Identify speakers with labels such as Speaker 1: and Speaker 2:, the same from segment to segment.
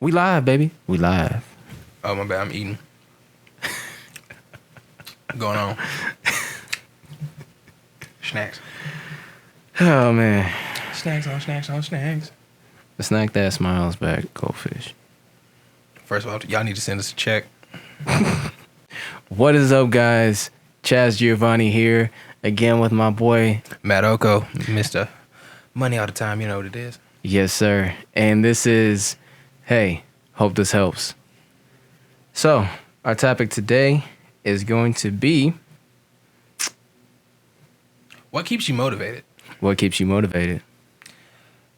Speaker 1: We live, baby. We live.
Speaker 2: Oh, my bad. I'm eating. Going on. Snacks.
Speaker 1: Oh, man.
Speaker 2: Snacks on snacks on snacks.
Speaker 1: The snack that smiles back, goldfish.
Speaker 2: First of all, y'all need to send us a check.
Speaker 1: What is up, guys? Chaz Giovanni here, again with my boy,
Speaker 2: Matt Oko, Mr. Money all the time. You know what it is.
Speaker 1: Yes, sir. And this is, hey, hope this helps. So, our topic today is going to be...
Speaker 2: What keeps you motivated?
Speaker 1: What keeps you motivated?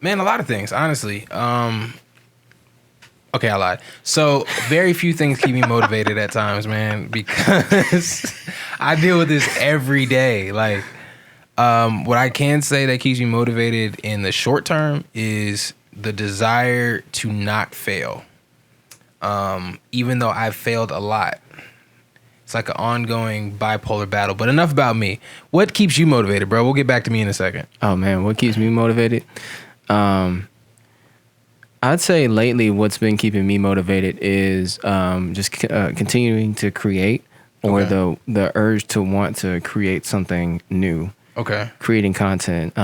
Speaker 2: Man, a lot of things, honestly. Okay, I lied. So, very few things keep me motivated at times, man, because I deal with this every day. Like, what I can say that keeps me motivated in the short term is the desire to not fail. Even though I've failed a lot. It's like an ongoing bipolar battle. But enough about me. What keeps you motivated, bro? We'll get back to me in a second.
Speaker 1: Oh, man, what keeps me motivated? I'd say lately what's been keeping me motivated is just continuing to create, or
Speaker 2: Okay.
Speaker 1: the urge to want to create something new.
Speaker 2: Okay.
Speaker 1: Creating content.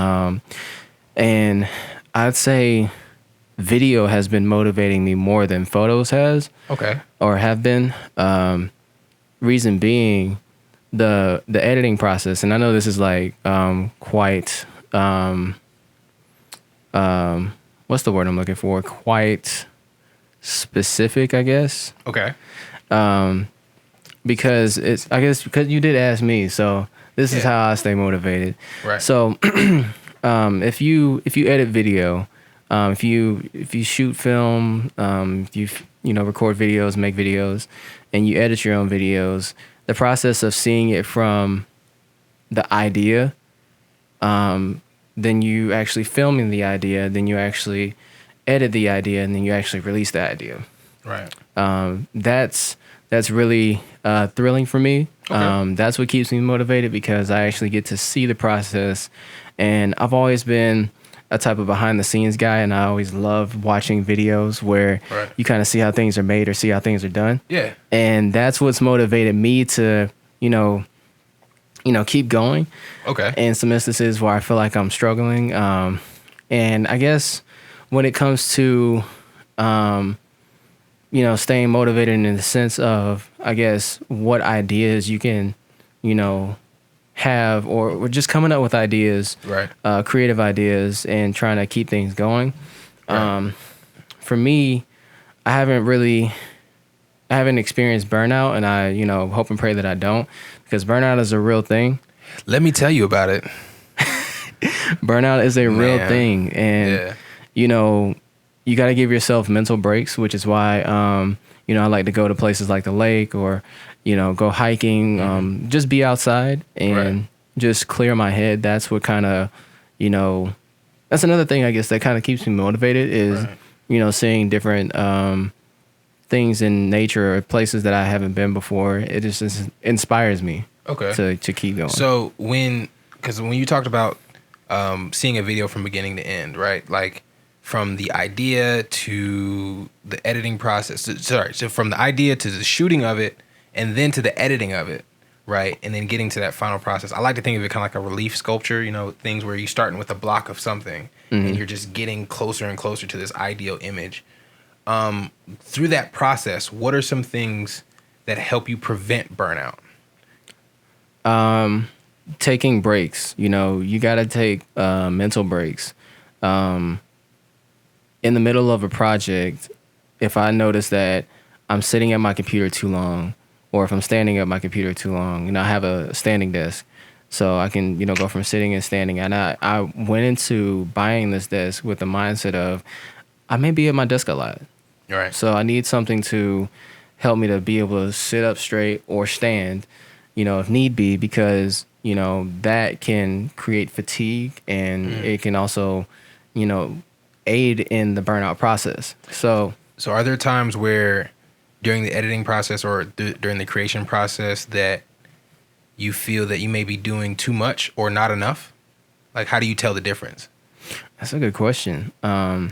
Speaker 1: And I'd say video has been motivating me more than photos has.
Speaker 2: Okay.
Speaker 1: Or have been. Reason being the editing process. And I know this is like quite what's the word I'm looking for? Quite specific, I guess.
Speaker 2: Okay.
Speaker 1: Because because you did ask me, so this is how I stay motivated.
Speaker 2: Right.
Speaker 1: So if you edit video, if you shoot film, if you record videos, make videos, and you edit your own videos, the process of seeing it from the idea, then you actually filming the idea, then you actually edit the idea, and then you actually release the idea.
Speaker 2: Right.
Speaker 1: That's really thrilling for me.
Speaker 2: Okay.
Speaker 1: That's what keeps me motivated, because I actually get to see the process. And I've always been a type of behind the scenes guy, and I always love watching videos where you kind of see how things are made or see how things are done.
Speaker 2: Yeah.
Speaker 1: And that's what's motivated me to, keep going.
Speaker 2: Okay.
Speaker 1: In some instances where I feel like I'm struggling. And I guess when it comes to, staying motivated in the sense of, I guess, what ideas you can, have, or just coming up with ideas,
Speaker 2: Right.
Speaker 1: Creative ideas, and trying to keep things going.
Speaker 2: Right.
Speaker 1: For me, I haven't experienced burnout, and I, hope and pray that I don't, because burnout is a real thing.
Speaker 2: Let me tell you about it.
Speaker 1: Burnout is a real thing, and you got to give yourself mental breaks, which is why I like to go to places like the lake, or go hiking, just be outside and just clear my head. That's what kind of that's another thing, I guess, that kind of keeps me motivated is seeing different things in nature or places that I haven't been before. It just inspires me to keep going.
Speaker 2: So because when you talked about seeing a video from beginning to end, right? Like from the idea to the editing process, so from the idea to the shooting of it, and then to the editing of it, right? And then getting to that final process. I like to think of it kind of like a relief sculpture, things where you're starting with a block of something and you're just getting closer and closer to this ideal image. Through that process, what are some things that help you prevent burnout?
Speaker 1: Taking breaks. You got to take mental breaks. In the middle of a project, if I notice that I'm sitting at my computer too long, or if I'm standing at my computer too long, I have a standing desk, so I can, go from sitting and standing. And I went into buying this desk with the mindset of I may be at my desk a lot.
Speaker 2: Right.
Speaker 1: So I need something to help me to be able to sit up straight or stand, if need be, because, that can create fatigue, and it can also, aid in the burnout process. So
Speaker 2: are there times where during the editing process or during the creation process that you feel that you may be doing too much or not enough? Like, how do you tell the difference?
Speaker 1: That's a good question. I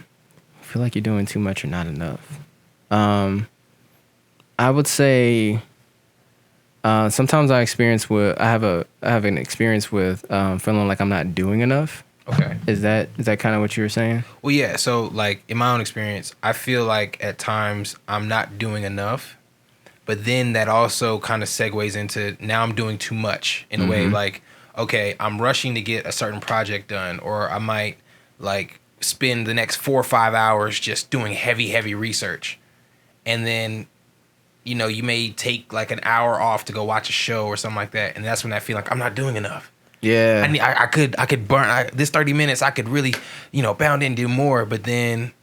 Speaker 1: feel like you're doing too much or not enough. I would say sometimes I have an experience with feeling like I'm not doing enough.
Speaker 2: Okay.
Speaker 1: Is that kind of what you were saying?
Speaker 2: Well, yeah. So, like, in my own experience, I feel like at times I'm not doing enough, but then that also kind of segues into now I'm doing too much in a way. Like, okay, I'm rushing to get a certain project done, or I might like spend the next 4 or 5 hours just doing heavy research, and then you may take like an hour off to go watch a show or something like that, and that's when I feel like I'm not doing enough.
Speaker 1: Yeah.
Speaker 2: I could burn this 30 minutes. I could really, bound in and do more. But then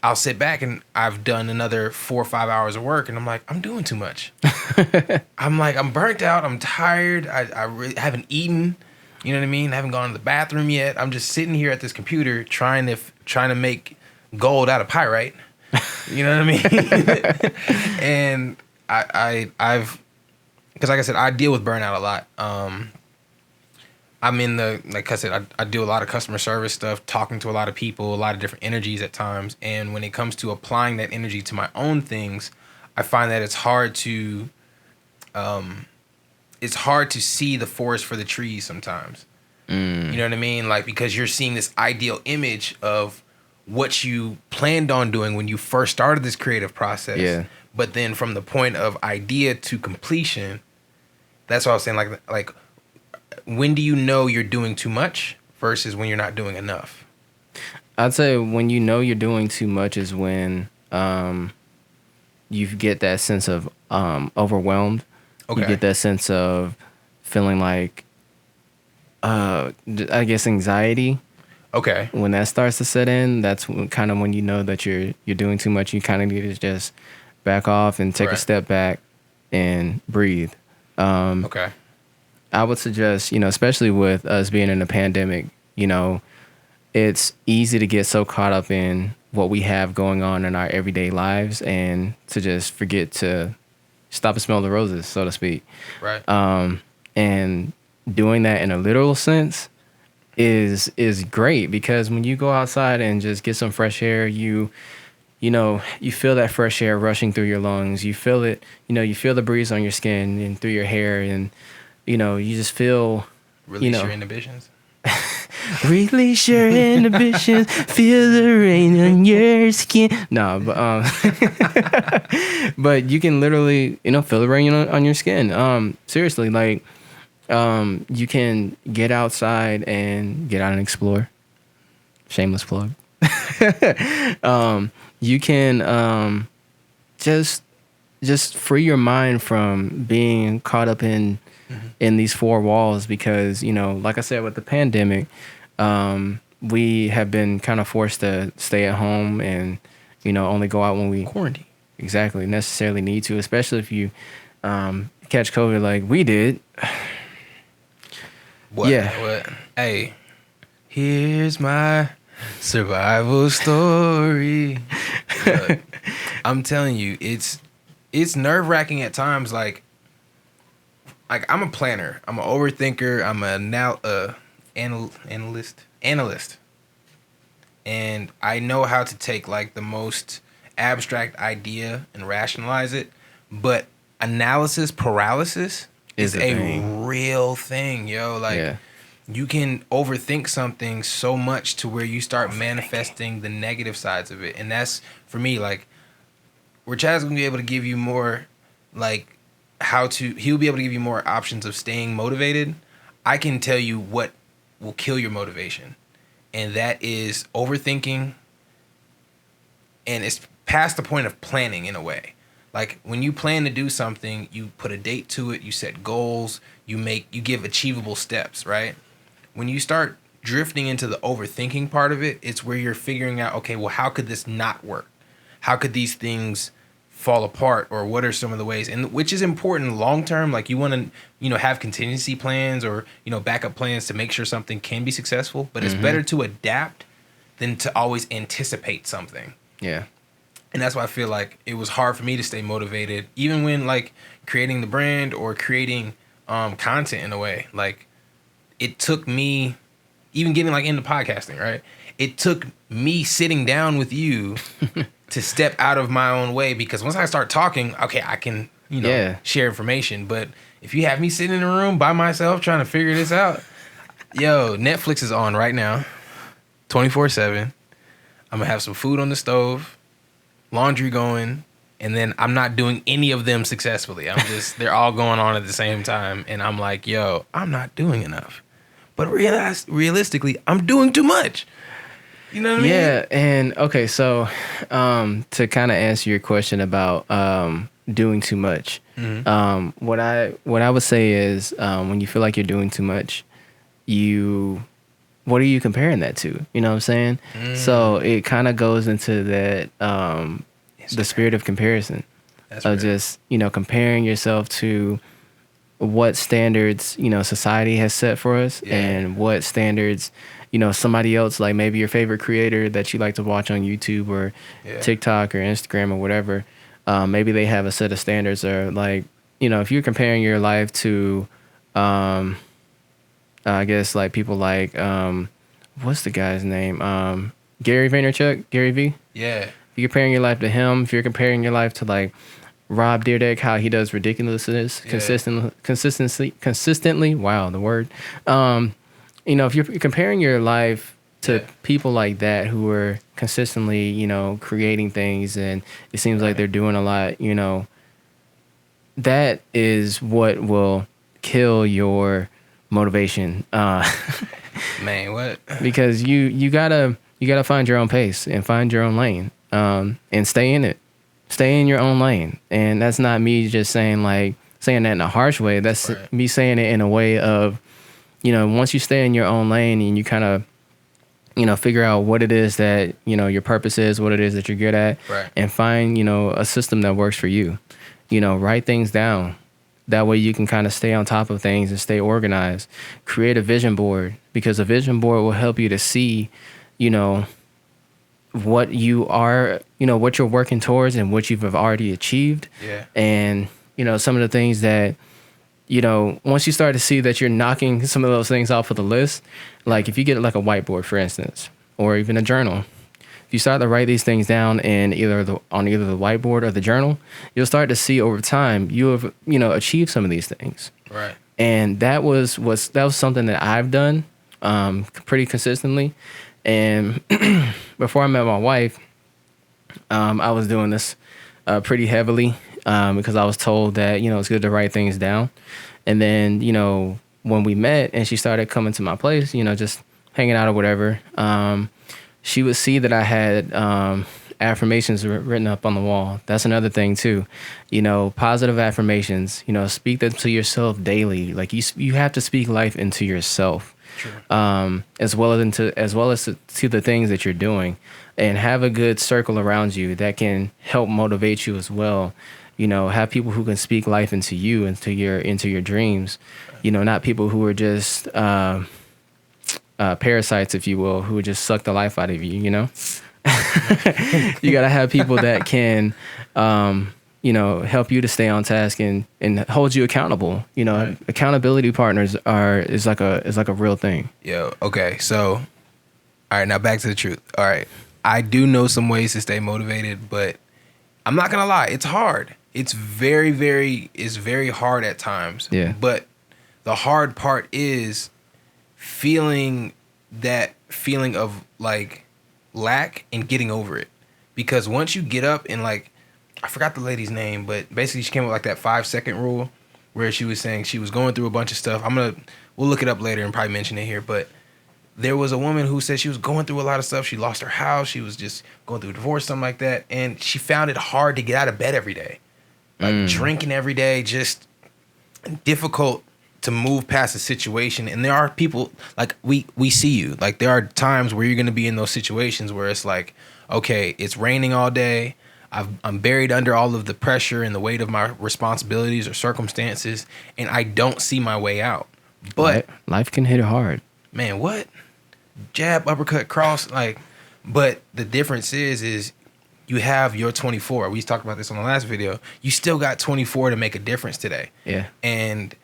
Speaker 2: I'll sit back and I've done another 4 or 5 hours of work, and I'm like, I'm doing too much. I'm burnt out. I'm tired. I really haven't eaten. You know what I mean? I haven't gone to the bathroom yet. I'm just sitting here at this computer trying to make gold out of pyrite. You know what I mean? And I've because like I said, I deal with burnout a lot. I'm in like I said, I do a lot of customer service stuff, talking to a lot of people, a lot of different energies at times. And when it comes to applying that energy to my own things, I find that it's hard to see the forest for the trees sometimes. You know what I mean? Like, because you're seeing this ideal image of what you planned on doing when you first started this creative process.
Speaker 1: Yeah.
Speaker 2: But then from the point of idea to completion, that's what I was saying. Like, when do you know you're doing too much versus when you're not doing enough?
Speaker 1: I'd say when you know you're doing too much is when you get that sense of overwhelmed. Okay. You get that sense of feeling like, I guess, anxiety.
Speaker 2: Okay.
Speaker 1: When that starts to set in, that's kind of when you know that you're doing too much. You kind of need to just back off and take a step back and breathe.
Speaker 2: Okay.
Speaker 1: I would suggest, especially with us being in a pandemic, it's easy to get so caught up in what we have going on in our everyday lives and to just forget to stop and smell the roses, so to speak.
Speaker 2: Right.
Speaker 1: And doing that in a literal sense is great, because when you go outside and just get some fresh air, you feel that fresh air rushing through your lungs. You feel it, you feel the breeze on your skin and through your hair, and you just feel
Speaker 2: release your inhibitions.
Speaker 1: Release your inhibitions, feel the rain on your skin. No, but but you can literally, feel the rain on your skin. Seriously, like, you can get outside and get out and explore. Shameless plug. You can just free your mind from being caught up in these four walls, because, like I said, with the pandemic, we have been kind of forced to stay at home and, only go out when we
Speaker 2: quarantine.
Speaker 1: Exactly. Necessarily need to, especially if you catch COVID like we did.
Speaker 2: What? Hey, here's my survival story. Look, I'm telling you, it's nerve-wracking at times. Like I'm a planner. I'm an overthinker. I'm an analyst. And I know how to take like the most abstract idea and rationalize it. But analysis paralysis is a real thing, yo. Like, you can overthink something so much to where you start manifesting the negative sides of it. And that's, for me, like, where Chad's going to be able to give you more, like, he'll be able to give you more options of staying motivated. I can tell you what will kill your motivation. And that is overthinking. And it's past the point of planning in a way. Like, when you plan to do something, you put a date to it, you set goals, you give achievable steps, right? When you start drifting into the overthinking part of it, it's where you're figuring out, okay, well, how could this not work? How could these things fall apart, or what are some of the ways? And which is important long term. Like, you want to, have contingency plans or, backup plans to make sure something can be successful, but it's better to adapt than to always anticipate something.
Speaker 1: Yeah.
Speaker 2: And that's why I feel like it was hard for me to stay motivated, even when like creating the brand or creating content in a way. Like, it took me, even getting like into podcasting, right? It took me sitting down with you to step out of my own way, because once I start talking, okay, I can, share information. But if you have me sitting in a room by myself trying to figure this out, yo, Netflix is on right now, 24/7. I'm gonna have some food on the stove, laundry going, and then I'm not doing any of them successfully. They're all going on at the same time. And I'm like, yo, I'm not doing enough. But realistically, I'm doing too much. You know what I mean?
Speaker 1: Yeah. And okay, so to kind of answer your question about doing too much, what I would say is when you feel like you're doing too much, what are you comparing that to? You know what I'm saying? So it kind of goes into that the spirit of comparison. That's of real. Just, comparing yourself to what standards, society has set for us, and what standards, somebody else, like maybe your favorite creator that you like to watch on YouTube or TikTok or Instagram or whatever, maybe they have a set of standards, or like, if you're comparing your life to, I guess like people like, what's the guy's name? Gary Vaynerchuk, Gary V.
Speaker 2: Yeah.
Speaker 1: If you're comparing your life to him, if you're comparing your life to like Rob Dyrdek, how he does ridiculousness consistently. Wow, the word. If you're comparing your life to people like that who are consistently, creating things, and it seems like they're doing a lot, that is what will kill your motivation.
Speaker 2: Man, what?
Speaker 1: Because you gotta find your own pace and find your own lane, and stay in it. Stay in your own lane. And that's not me just saying that in a harsh way. That's me saying it in a way of, once you stay in your own lane and you kind of, figure out what it is that, your purpose is, what it is that you're good at, and find, a system that works for you. Write things down. That way you can kind of stay on top of things and stay organized. Create a vision board, because a vision board will help you to see, what you are, what you're working towards and what you've already achieved.
Speaker 2: Yeah.
Speaker 1: And, some of the things that, once you start to see that you're knocking some of those things off of the list, like if you get like a whiteboard, for instance, or even a journal, if you start to write these things down in on either the whiteboard or the journal, you'll start to see over time you have, achieved some of these things.
Speaker 2: Right.
Speaker 1: And that was something that I've done pretty consistently. And before I met my wife, I was doing this pretty heavily because I was told that, it's good to write things down. And then, when we met and she started coming to my place, just hanging out or whatever, she would see that I had affirmations written up on the wall. That's another thing too. Positive affirmations, speak them to yourself daily. Like you have to speak life into yourself. Sure. As well as to the things that you're doing, and have a good circle around you that can help motivate you as well. Have people who can speak life into you, into your dreams. Not people who are just parasites, if you will, who just suck the life out of you. You gotta have people that can help you to stay on task and hold you accountable. Right. Accountability partners is like a real thing.
Speaker 2: Yo, okay. So, all right, now back to the truth. All right. I do know some ways to stay motivated, but I'm not going to lie. It's hard. It's very, very hard at times.
Speaker 1: Yeah.
Speaker 2: But the hard part is feeling that feeling of like lack and getting over it. Because once you get up and like, I forgot the lady's name, but basically she came up with like that 5-second rule where she was saying she was going through a bunch of stuff. We'll look it up later and probably mention it here, but there was a woman who said she was going through a lot of stuff. She lost her house. She was just going through a divorce, something like that. And she found it hard to get out of bed every day. Like drinking every day, just difficult to move past the situation. And there are people, like we see you. Like there are times where you're going to be in those situations where it's like, okay, it's raining all day. I'm buried under all of the pressure and the weight of my responsibilities or circumstances, and I don't see my way out. But
Speaker 1: life can hit hard.
Speaker 2: Man, what? Jab, uppercut, cross, like. But the difference is you have your 24. We talked about this on the last video. You still got 24 to make a difference today.
Speaker 1: Yeah.
Speaker 2: And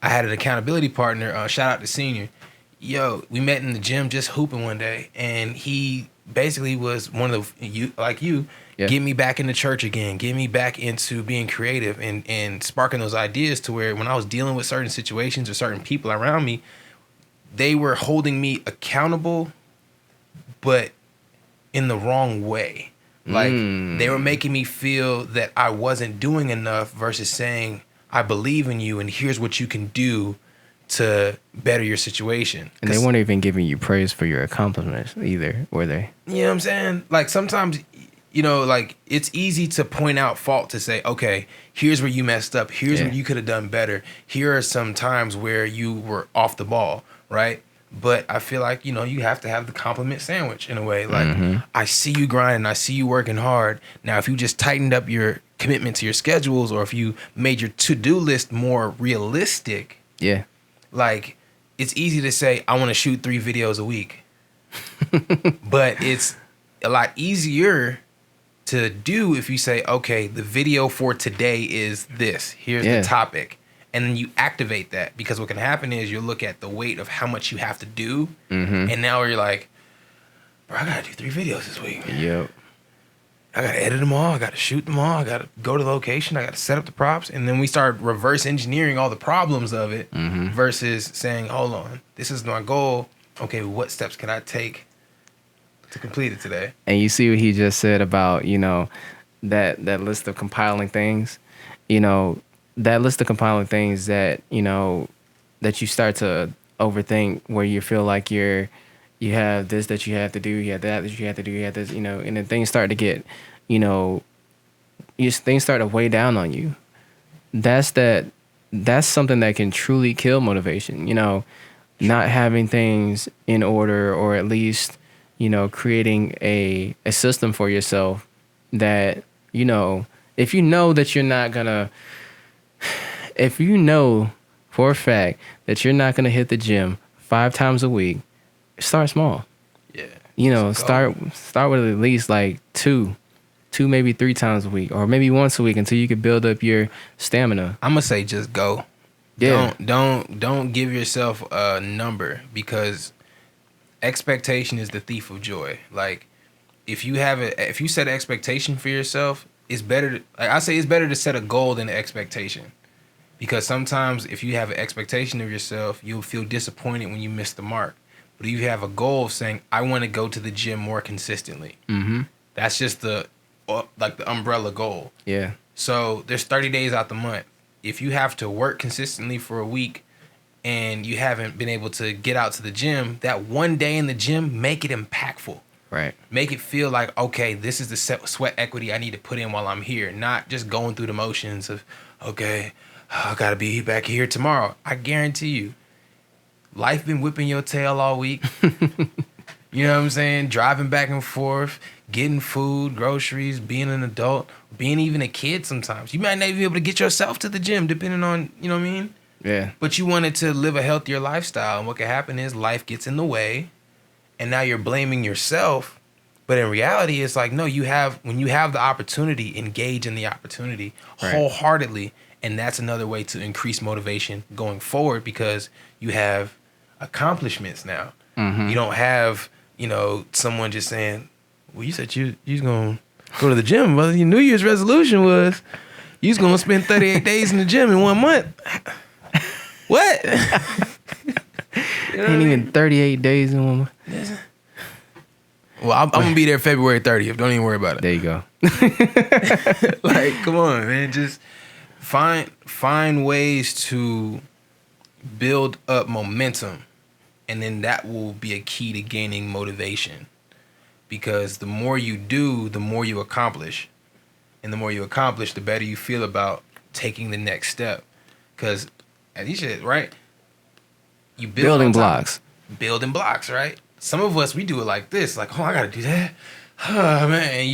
Speaker 2: I had an accountability partner. Shout out to Senior. Yo, we met in the gym just hooping one day, and he basically was one of the
Speaker 1: Yeah.
Speaker 2: Get me back into church again. Get me back into being creative and sparking those ideas to where when I was dealing with certain situations or certain people around me, they were holding me accountable, but in the wrong way. Like they were making me feel that I wasn't doing enough versus saying, I believe in you and here's what you can do to better your situation.
Speaker 1: And they weren't even giving you praise for your accomplishments either, were they?
Speaker 2: You know what I'm saying? Like sometimes, like it's easy to point out fault to say, okay, here's where you messed up. Here's where you could have done better. Here are some times where you were off the ball, right? But I feel like, you have to have the compliment sandwich in a way. Like, I see you grinding. I see you working hard. Now, if you just tightened up your commitment to your schedules or if you made your to-do list more realistic, like, it's easy to say, I want to shoot 3 videos a week. But it's a lot easier to do if you say, okay, the video for today is this. Here's the topic. And then you activate that, because what can happen is you'll look at the weight of how much you have to do. And now you're like, bro, I got to do 3 videos this week.
Speaker 1: Yep.
Speaker 2: I got to edit them all. I got to shoot them all. I got to go to the location. I got to set up the props. And then we start reverse engineering all the problems of it versus saying, hold on, this is my goal. Okay, what steps can I take to complete it today?
Speaker 1: And you see what he just said about, that list of compiling things, that list of compiling things that, that you start to overthink, where you feel like you have this that you have to do, you have that you have to do, you have this, and then things start to get, things start to weigh down on you. That's something that can truly kill motivation, not having things in order, or at least, creating a system for yourself that, if you know that you're not gonna, if you know for a fact that you're not gonna hit the gym 5 times a week, start small.
Speaker 2: Yeah.
Speaker 1: Start with at least like 2, maybe 3 times a week, or maybe once a week until you can build up your stamina.
Speaker 2: I'm gonna say just go.
Speaker 1: Yeah.
Speaker 2: Don't give yourself a number, because expectation is the thief of joy. Like if you set an expectation for yourself, it's better to set a goal than an expectation. Because sometimes if you have an expectation of yourself, you'll feel disappointed when you miss the mark. But if you have a goal of saying, I want to go to the gym more consistently, that's just the umbrella goal.
Speaker 1: Yeah.
Speaker 2: So there's 30 days out the month. If you have to work consistently for a week and you haven't been able to get out to the gym, that one day in the gym, make it impactful.
Speaker 1: Right.
Speaker 2: Make it feel like, okay, this is the sweat equity I need to put in while I'm here, not just going through the motions of, okay, I got to be back here tomorrow. I guarantee you, life been whipping your tail all week. You know what I'm saying? Driving back and forth, getting food, groceries, being an adult, being even a kid sometimes. You might not even be able to get yourself to the gym depending on, you know what I mean?
Speaker 1: Yeah.
Speaker 2: But you wanted to live a healthier lifestyle. And what can happen is life gets in the way, and now you're blaming yourself. But in reality, it's like, no, when you have the opportunity, engage in the opportunity wholeheartedly. And that's another way to increase motivation going forward, because you have accomplishments now. You don't have, someone just saying, well, you said you was going to go to the gym. Well, your New Year's resolution was you was going to spend 38 days in the gym in 1 month. What?
Speaker 1: Ain't even 38 days in 1 month.
Speaker 2: Well, I'm going to be there February 30th. Don't even worry about it.
Speaker 1: There you go.
Speaker 2: Like, come on, man. Just find ways to build up momentum, and then that will be a key to gaining motivation, because the more you do, the more you accomplish, and the more you accomplish, the better you feel about taking the next step. Because as you said, right, you building blocks, right? Some of us, we do it like this, like, oh, I gotta do that, oh man, and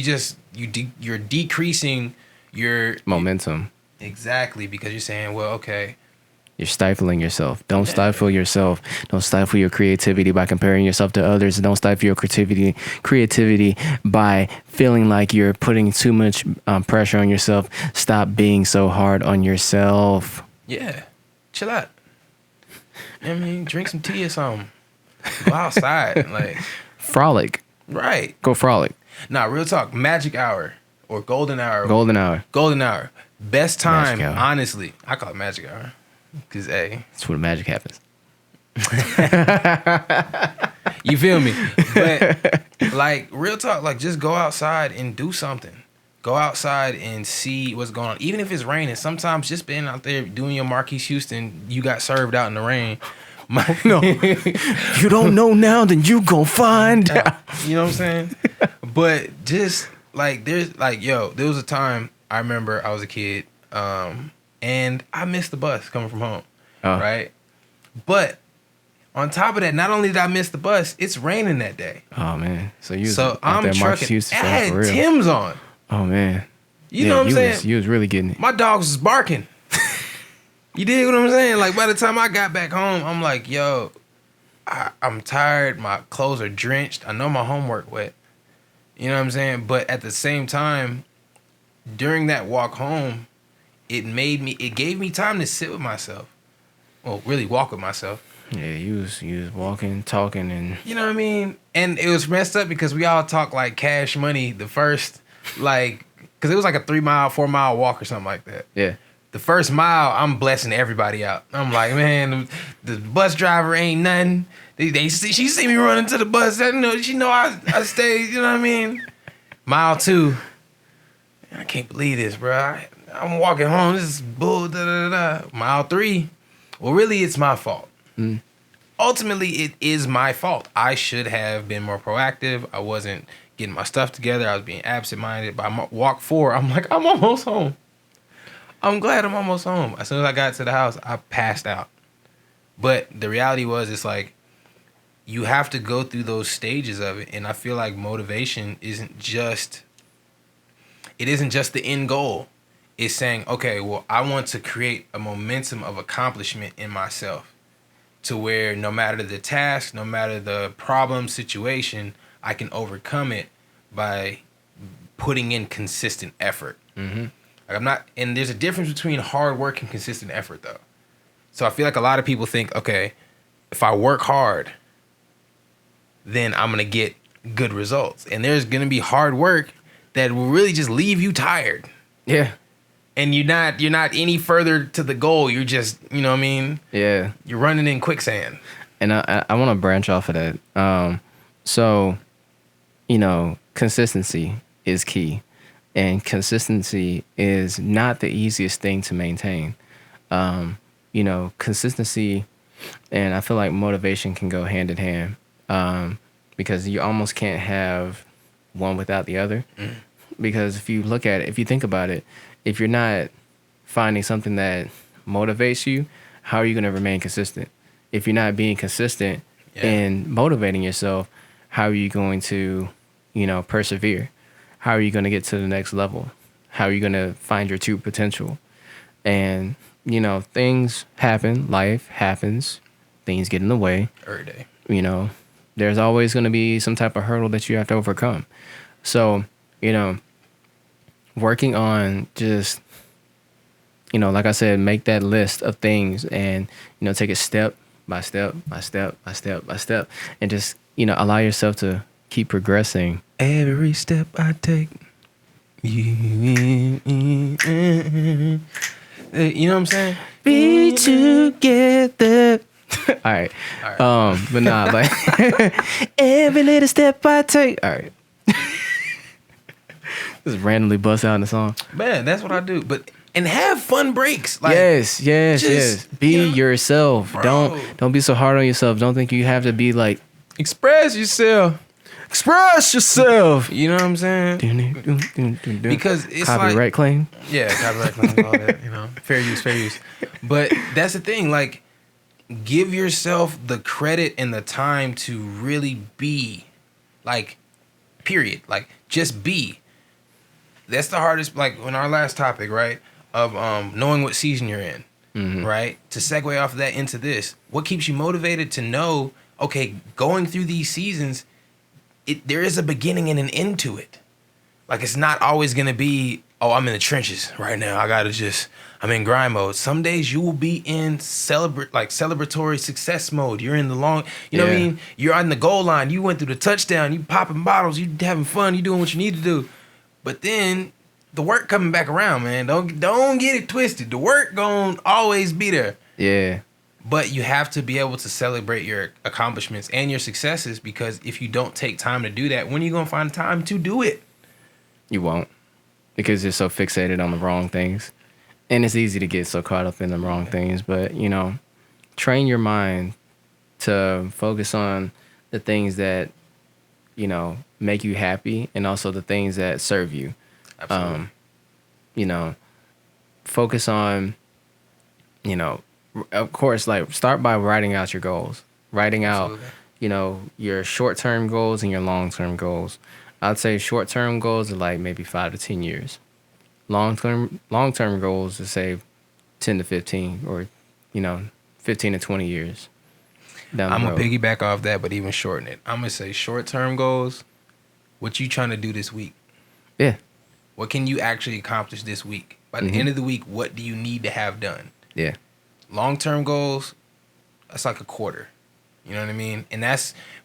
Speaker 2: you're decreasing your
Speaker 1: momentum.
Speaker 2: Exactly, because you're saying, well, okay.
Speaker 1: You're stifling yourself. Don't stifle yourself. Don't stifle your creativity by comparing yourself to others. Don't stifle your creativity by feeling like you're putting too much pressure on yourself. Stop being so hard on yourself.
Speaker 2: Yeah. Chill out. I mean, drink some tea or something. Go outside. Like,
Speaker 1: frolic.
Speaker 2: Right.
Speaker 1: Go frolic.
Speaker 2: Nah, real talk. Magic hour. or golden hour.
Speaker 1: Golden hour.
Speaker 2: Golden hour. Best time, honestly. I call it magic hour. Because, hey.
Speaker 1: That's where the magic happens.
Speaker 2: You feel me? But, like, real talk, like, just go outside and do something. Go outside and see what's going on. Even if it's raining, sometimes just being out there doing your Marquise Houston, you got served out in the rain.
Speaker 1: No. You don't know now, then you gon' find out.
Speaker 2: You know what I'm saying? But just, like, there's, like, there was a time I remember I was a kid, and I missed the bus coming from home, right? But on top of that, not only did I miss the bus, it's raining that day.
Speaker 1: Oh, man. So
Speaker 2: I'm trucking. I had Tim's on.
Speaker 1: Oh, man.
Speaker 2: You know what I'm saying?
Speaker 1: You was really getting it.
Speaker 2: My dogs was barking. You dig what I'm saying? Like, by the time I got back home, I'm like, I'm tired. My clothes are drenched. I know my homework wet. You know what I'm saying? But at the same time, during that walk home, it gave me time to sit with myself. Well, really walk with myself.
Speaker 1: Yeah, you was walking, talking, and...
Speaker 2: You know what I mean? And it was messed up because we all talk like Cash Money the first, like... Because it was like a 4 mile walk or something like that.
Speaker 1: Yeah.
Speaker 2: The first mile, I'm blessing everybody out. I'm like, man, the bus driver ain't nothing. She see me running to the bus. She know I stay, you know what I mean? Mile 2, I can't believe this, bro. I'm walking home. This is bull, da-da-da-da. Mile 3, well, really, it's my fault. Mm. Ultimately, it is my fault. I should have been more proactive. I wasn't getting my stuff together. I was being absent-minded. By walk 4, I'm like, I'm almost home. I'm glad I'm almost home. As soon as I got to the house, I passed out. But the reality was, it's like, you have to go through those stages of it. And I feel like motivation isn't just the end goal. It's saying, okay, well, I want to create a momentum of accomplishment in myself to where no matter the task, no matter the problem situation, I can overcome it by putting in consistent effort. Mm-hmm. And there's a difference between hard work and consistent effort, though. So I feel like a lot of people think, okay, if I work hard, then I'm going to get good results. And there's going to be hard work that will really just leave you tired.
Speaker 1: Yeah.
Speaker 2: And you're not any further to the goal. You're just, you know what I mean?
Speaker 1: Yeah.
Speaker 2: You're running in quicksand.
Speaker 1: And I want to branch off of that. So, consistency is key. And consistency is not the easiest thing to maintain. Consistency and I feel like motivation can go hand in hand because you almost can't have one without the other. Mm. Because if you think about it, if you're not finding something that motivates you, how are you going to remain consistent? If you're not being consistent and motivating yourself, how are you going to, persevere? How are you going to get to the next level? How are you going to find your true potential? And, things happen. Life happens. Things get in the way.
Speaker 2: Every day.
Speaker 1: There's always going to be some type of hurdle that you have to overcome. So, working on just, like I said, make that list of things and, take it step by step by step by step by step and just, allow yourself to keep progressing. Every step I take.
Speaker 2: You know what I'm saying?
Speaker 1: Be together. All right. But nah, like every little step I take. All right. Just randomly bust out in the song.
Speaker 2: Man, that's what I do. And have fun breaks. Like,
Speaker 1: yes. Be yourself. Bro. Don't be so hard on yourself. Don't think you have to be like
Speaker 2: express yourself.
Speaker 1: Express yourself.
Speaker 2: You know what I'm saying? Because it's
Speaker 1: copyright claim.
Speaker 2: Yeah, copyright claim, all that, fair use. But that's the thing, like, give yourself the credit and the time to really be, like, period. Like, just be. That's the hardest, like, in our last topic, right, of knowing what season you're in, mm-hmm. right? To segue off of that into this, what keeps you motivated to know, okay, going through these seasons, there is a beginning and an end to it. Like, it's not always going to be, I'm in the trenches right now. I'm in grind mode. Some days you will be in celebratory success mode. You're in the long, you know what I mean? You're on the goal line. You went through the touchdown. You popping bottles. You having fun. You doing what you need to do. But then the work coming back around, man. Don't get it twisted. The work gonna always be there.
Speaker 1: Yeah.
Speaker 2: But you have to be able to celebrate your accomplishments and your successes, because if you don't take time to do that, when are you gonna find time to do it?
Speaker 1: You won't, because you're so fixated on the wrong things. And it's easy to get so caught up in the wrong things. But, you know, train your mind to focus on the things that, you know, make you happy, and also the things that serve you.
Speaker 2: Absolutely.
Speaker 1: You know, focus on, you know, of course, like, start by writing out your goals. Writing out, you know, your short-term goals and your long-term goals. I'd say short-term goals are like maybe 5 to 10 years. Long-term goals is say 10 to 15, or, you know, 15 to 20 years down the road.
Speaker 2: I'm going to piggyback off that, but even shorten it. I'm going to say short-term goals, what you trying to do this week?
Speaker 1: Yeah.
Speaker 2: What can you actually accomplish this week? By the end of the week, what do you need to have done?
Speaker 1: Yeah.
Speaker 2: Long-term goals, that's like a quarter. You know what I mean? And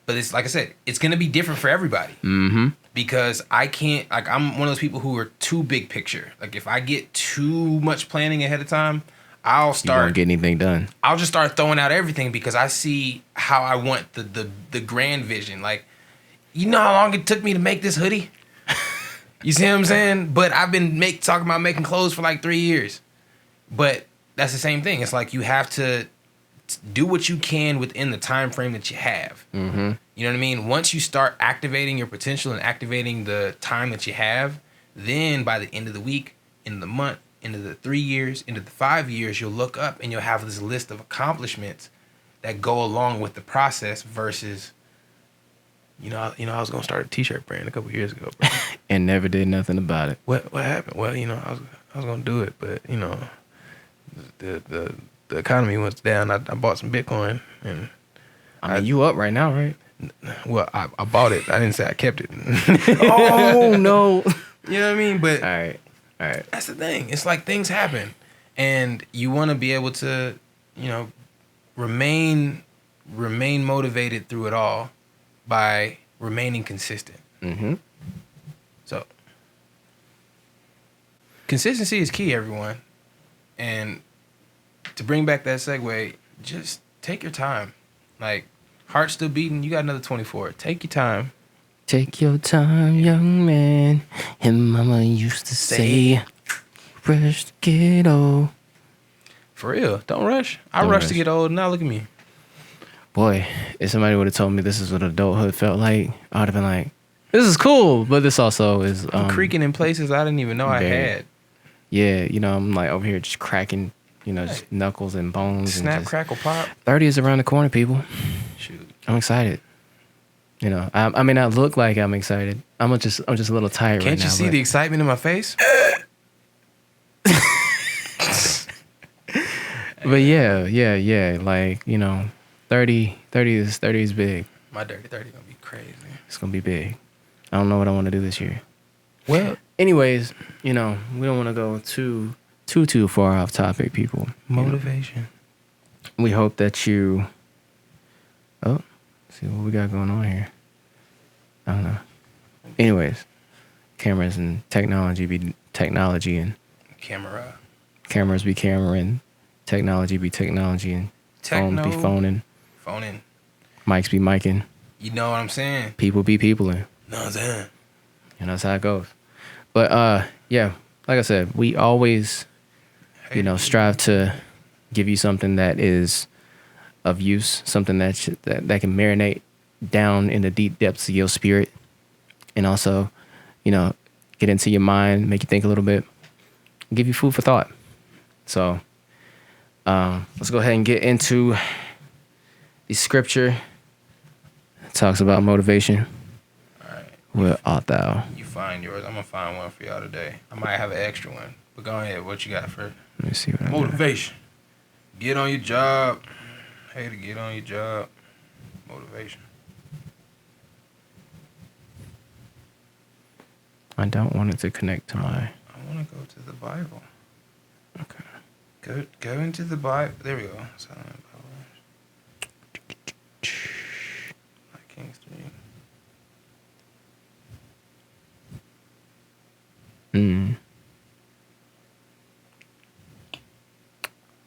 Speaker 2: but it's like I said, it's going to be different for everybody.
Speaker 1: Mm-hmm.
Speaker 2: Because I can't, like, I'm one of those people who are too big picture. Like, if I get too much planning ahead of time, you won't
Speaker 1: get anything done.
Speaker 2: I'll just start throwing out everything, because I see how I want the grand vision. Like, you know how long it took me to make this hoodie? You see what I'm saying? But I've been talking about making clothes for like 3 years. But that's the same thing. It's like you have to do what you can within the time frame that you have.
Speaker 1: Mm-hmm.
Speaker 2: You know what I mean? Once you start activating your potential and activating the time that you have, then by the end of the week, in the month, into the 3 years, into the 5 years, you'll look up and you'll have this list of accomplishments that go along with the process versus, I was gonna start a t-shirt brand a couple years ago, bro.
Speaker 1: And never did nothing about it.
Speaker 2: What happened? Well, I was gonna do it, but the economy went down. I bought some Bitcoin, and
Speaker 1: I mean, you up right now, right?
Speaker 2: Well, I bought it. I didn't say I kept it.
Speaker 1: Oh no!
Speaker 2: You know what I mean? But
Speaker 1: all right.
Speaker 2: That's the thing. It's like things happen, and you want to be able to, remain motivated through it all by remaining consistent.
Speaker 1: Mm-hmm.
Speaker 2: So, consistency is key, everyone. And to bring back that segue, just take your time. Like, heart still beating, you got another 24. Take your time.
Speaker 1: Take your time, young man. And mama used to say, rush to get old.
Speaker 2: For real, don't rush. I rushed to get old, now look at me.
Speaker 1: Boy, if somebody would have told me this is what adulthood felt like, I would have been like, this is cool, but this also is...
Speaker 2: I'm creaking in places I didn't even know I had.
Speaker 1: Yeah, I'm like over here just cracking, just knuckles and bones.
Speaker 2: Snap,
Speaker 1: and
Speaker 2: crackle, pop.
Speaker 1: 30 is around the corner, people.
Speaker 2: Shoot.
Speaker 1: I'm excited. I may not look like I'm excited. I'm just a little tired right now.
Speaker 2: Can't you see the excitement in my face?
Speaker 1: But yeah. Like, 30 is big.
Speaker 2: My dirty 30 gonna be crazy.
Speaker 1: It's gonna be big. I don't know what I want to do this year.
Speaker 2: Well,
Speaker 1: anyways, we don't want to go too far off topic, people.
Speaker 2: Motivation.
Speaker 1: We hope that you... Oh, see what we got going on here. I don't know. Anyways, cameras and technology be technology, and cameras be camera, and technology be technology, and phone be phoning.
Speaker 2: Phoning.
Speaker 1: Mics be micing.
Speaker 2: You know what I'm saying?
Speaker 1: People be peopling.
Speaker 2: Know what I'm saying?
Speaker 1: That's how it goes. But yeah, like I said, we always, strive to give you something that is of use, something that can marinate down in the deep depths of your spirit, and also, get into your mind, make you think a little bit, give you food for thought. So let's go ahead and get into the scripture. It talks about motivation.
Speaker 2: All right.
Speaker 1: Where art thou?
Speaker 2: You find yours. I'm gonna find one for y'all today. I might have an extra one, but go ahead. What you got first?
Speaker 1: Let me see what
Speaker 2: motivation. Get on your job. Hey, to get on your job. Motivation.
Speaker 1: I don't want it to connect to my...
Speaker 2: I want to go to the Bible.
Speaker 1: Okay.
Speaker 2: Go into the Bible. There we go. Silent Bible. Kings 3.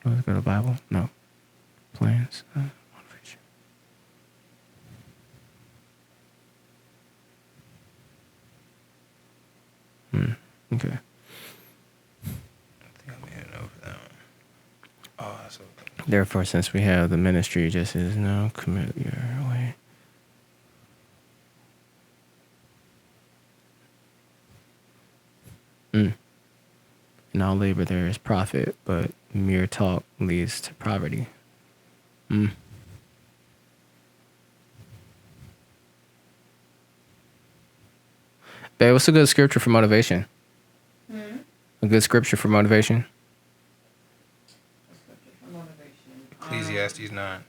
Speaker 1: Let's go to Bible. No. Plans. Motivation. Okay.
Speaker 2: I think I'm heading over that one. Oh, that's okay.
Speaker 1: Therefore, since we have the ministry, just as no, commit your way. In all labor there is profit, but mere talk leads to poverty. Babe, what's a good scripture for motivation? A good scripture for motivation?
Speaker 2: Ecclesiastes 9.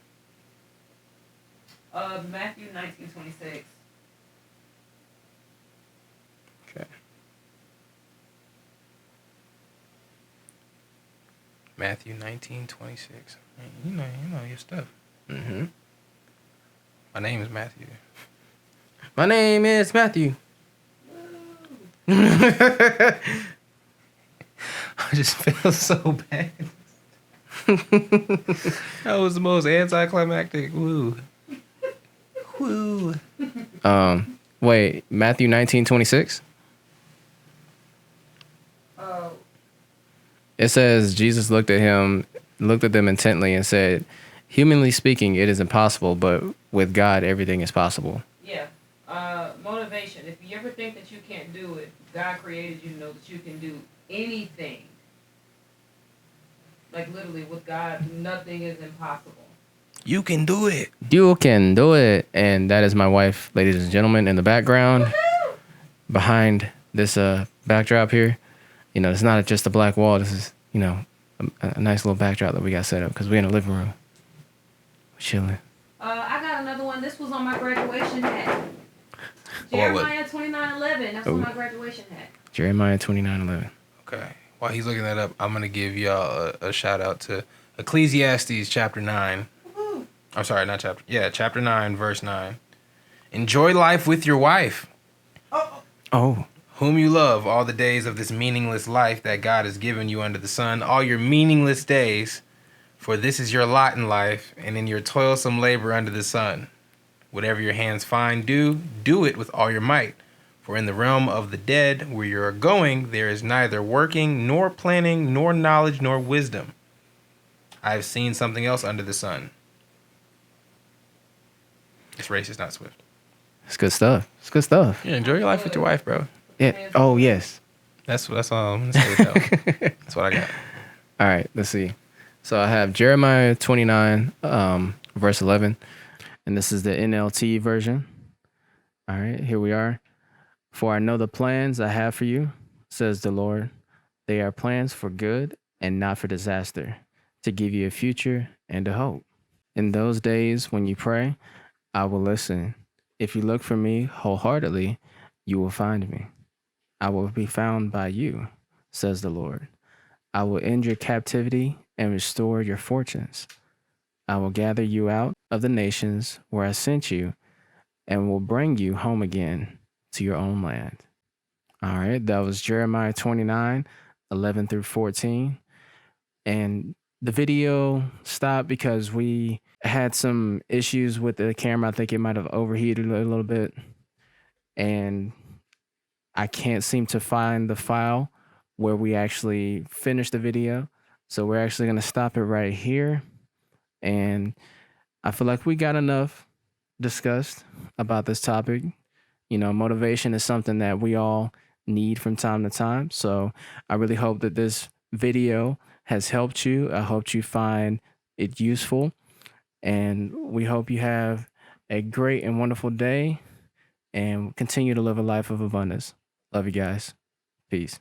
Speaker 3: Matthew 19:26.
Speaker 2: Okay. Matthew 19:26. You know your stuff.
Speaker 1: Mm-hmm.
Speaker 2: My name is Matthew.
Speaker 1: My name is Matthew.
Speaker 2: I just feel so bad. That was the most anticlimactic. Woo. Woo.
Speaker 1: Wait, Matthew 19:26?
Speaker 3: Oh.
Speaker 1: It says Jesus looked at them intently and said, humanly speaking, it is impossible, but with God, everything is possible.
Speaker 3: Yeah. Motivation. If you ever think that you can't do it, God created you to know that you can do anything. Like literally, with God, nothing is impossible.
Speaker 2: You can do it.
Speaker 1: You can do it. And that is my wife, ladies and gentlemen, in the background.
Speaker 3: Woo-hoo!
Speaker 1: Behind this backdrop here. You know, it's not just a black wall. This is, you know, a nice little backdrop that we got set up because we're in the living room. We're chilling.
Speaker 3: I got another one. This was on my graduation hat. Jeremiah 29:11. That's on my graduation hat.
Speaker 1: Jeremiah 29:11.
Speaker 2: Okay. While he's looking that up, I'm going to give y'all a shout out to Ecclesiastes chapter 9.
Speaker 3: Woo-hoo.
Speaker 2: I'm sorry, not chapter. Yeah, chapter 9, verse 9. Enjoy life with your wife,
Speaker 1: Oh.
Speaker 2: whom you love, all the days of this meaningless life that God has given you under the sun, all your meaningless days, for this is your lot in life, and in your toilsome labor under the sun. Whatever your hands find, do it with all your might. For in the realm of the dead, where you are going, there is neither working, nor planning, nor knowledge, nor wisdom. I have seen something else under the sun. This race is not swift.
Speaker 1: It's good stuff. It's good stuff.
Speaker 2: Yeah, enjoy your life with your wife, bro.
Speaker 1: Yeah. Oh, yes.
Speaker 2: That's all I'm gonna say. That's what I got.
Speaker 1: All right, let's see. So I have Jeremiah 29, verse 11, and this is the NLT version. All right, here we are. For I know the plans I have for you, says the Lord. They are plans for good and not for disaster, to give you a future and a hope. In those days when you pray, I will listen. If you look for me wholeheartedly, you will find me. I will be found by you, says the Lord. I will end your captivity and restore your fortunes. I will gather you out of the nations where I sent you and will bring you home again to your own land. All right, that was Jeremiah 29, 11 through 14. And the video stopped because we had some issues with the camera. I think it might have overheated a little bit. And I can't seem to find the file where we actually finished the video. So we're actually going to stop it right here. And I feel like we got enough discussed about this topic. You know, motivation is something that we all need from time to time. So I really hope that this video has helped you. I hope you find it useful. And we hope you have a great and wonderful day and continue to live a life of abundance. Love you guys. Peace.